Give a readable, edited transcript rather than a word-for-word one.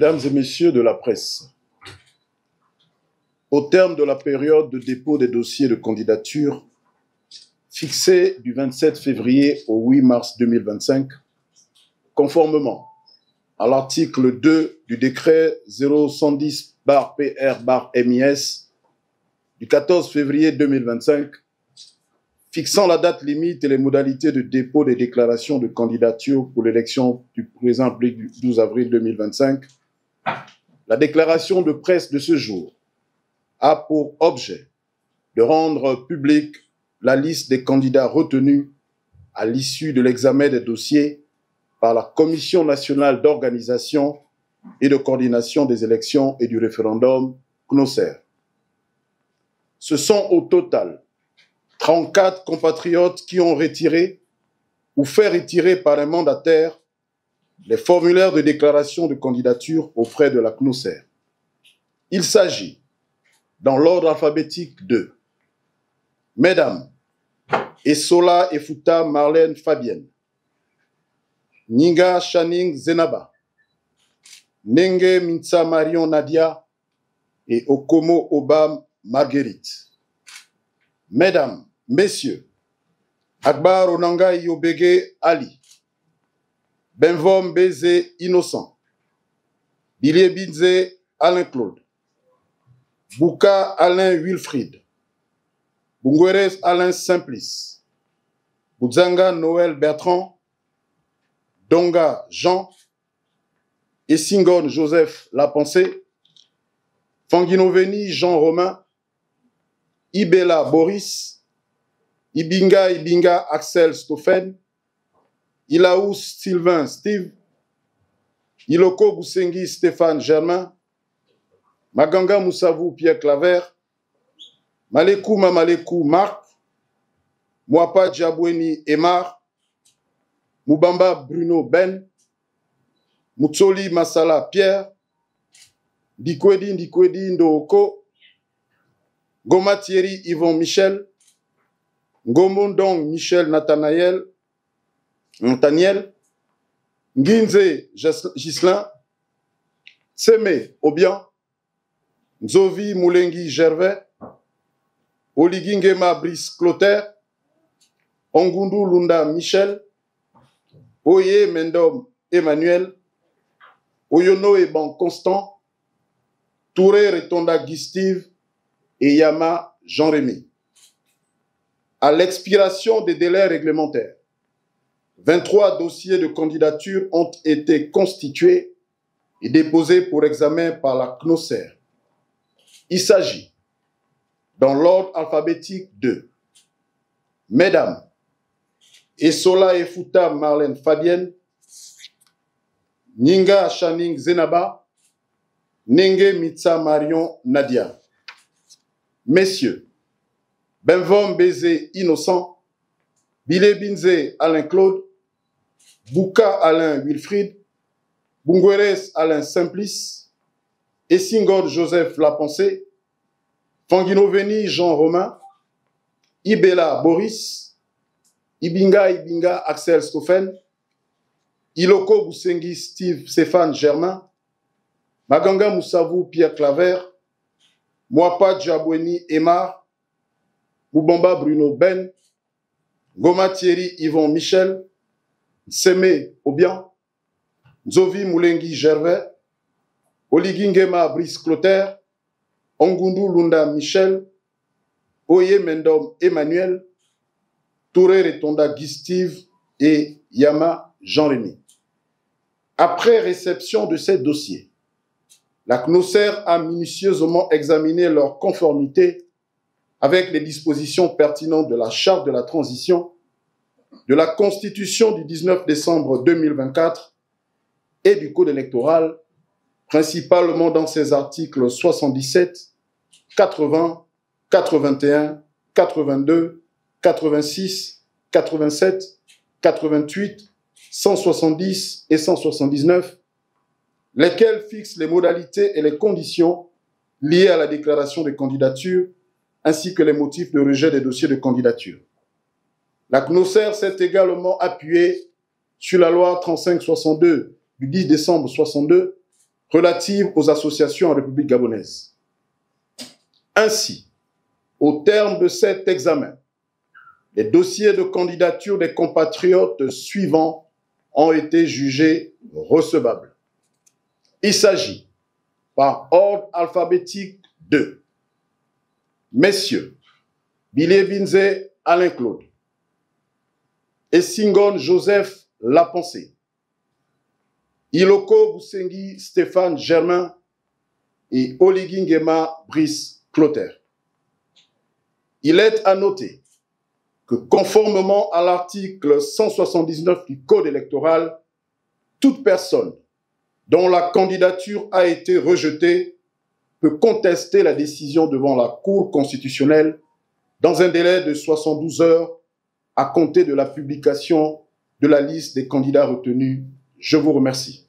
Mesdames et messieurs de la presse, au terme de la période de dépôt des dossiers de candidature fixée du 27 février au 8 mars 2025, conformément à l'article 2 du décret 0110/PR/MIS du 14 février 2025, fixant la date limite et les modalités de dépôt des déclarations de candidature pour l'élection du président du 12 avril 2025, la déclaration de presse de ce jour a pour objet de rendre publique la liste des candidats retenus à l'issue de l'examen des dossiers par la Commission nationale d'organisation et de coordination des élections et du référendum, CNOSER. Ce sont au total 34 compatriotes qui ont retiré ou fait retirer par un mandataire les formulaires de déclaration de candidature auprès de la CNOSER. Il s'agit, dans l'ordre alphabétique, de Mesdames Essola Efuta Marlène Fabienne, Ninga Channing Zenaba, Nenge Mintsa Marion Nadia et Okomo Obam Marguerite. Mesdames, Messieurs, Akbar Onanga Yobege Ali, Benvom Beze Innocent, Bilie Binze Alain Claude, Bouka Alain Wilfried, Bungweres Alain Simplice, Boudzanga Noël Bertrand, Donga Jean, Essingon Joseph Lapensée, Fanginoveni Jean Romain, Ibela Boris, Ibinga Axel Stoffen, Ilaous Sylvain Steve, Iloko Boussengi Stéphane Germain, Maganga Moussavou Pierre Claver, Malekou Mamalekou Marc, Mwapa Djabweni Emar, Moubamba Bruno Ben, Moutsoli Masala Pierre, Ndikwedi Ndoko, Goma Thierry Yvon Michel, Ngomondong Michel Nathaniel, Nginze Gislin, Tseme Obian, Nzovi Moulengi Gervais, Oligingema Brice Clotaire, Ongundu Lunda Michel, Oye Mendom Emmanuel, Oyono Eban Constant, Touré Retonda Guy Steve et Yama Jean-Rémy. À l'expiration des délais réglementaires, 23 dossiers de candidature ont été constitués et déposés pour examen par la CNOSER. Il s'agit, dans l'ordre alphabétique, de Mesdames Essola Efuta Marlène Fabienne, Ninga Channing Zenaba, Nenge Mitsa Marion Nadia. Messieurs, Benvom Beze Innocent, Bile Binze Alain Claude, Bouka Alain Wilfried, Bungweres Alain Simplice, Essingon Joseph Lapensée, Fanginoveni Jean Romain, Ibela Boris, Ibinga Axel Stoffen, Iloko Boussengi Steve Stéphane Germain, Maganga Moussavou Pierre Claver, Mwapa Djabweni Emar, Moubamba Bruno Ben, Goma Thierry Yvon Michel, Tseme Obian, Nzovi Moulengi Gervais, Oligingema Brice Clotaire, Ongundu Lunda Michel, Oye Mendom Emmanuel, Touré Retonda Guy Steve et Yama Jean-Rémy. Après réception de ces dossiers, la CNOSER a minutieusement examiné leur conformité avec les dispositions pertinentes de la Charte de la transition, de la Constitution du 19 décembre 2024 et du Code électoral, principalement dans ses articles 77, 80, 81, 82, 86, 87, 88, 170 et 179, lesquels fixent les modalités et les conditions liées à la déclaration de candidature ainsi que les motifs de rejet des dossiers de candidature. La CNOSER s'est également appuyée sur la loi 3562 du 10 décembre 62 relatives aux associations en République gabonaise. Ainsi, au terme de cet examen, les dossiers de candidature des compatriotes suivants ont été jugés recevables. Il s'agit, par ordre alphabétique, de Messieurs Bilé Binze Alain Claude, Essingon Joseph Lapensé, Iloko Boussengi Stéphane Germain et Oligui Nguema Brice Clotaire. Il est à noter que conformément à l'article 179 du Code électoral, toute personne dont la candidature a été rejetée peut contester la décision devant la Cour constitutionnelle dans un délai de 72 heures à compter de la publication de la liste des candidats retenus. Je vous remercie.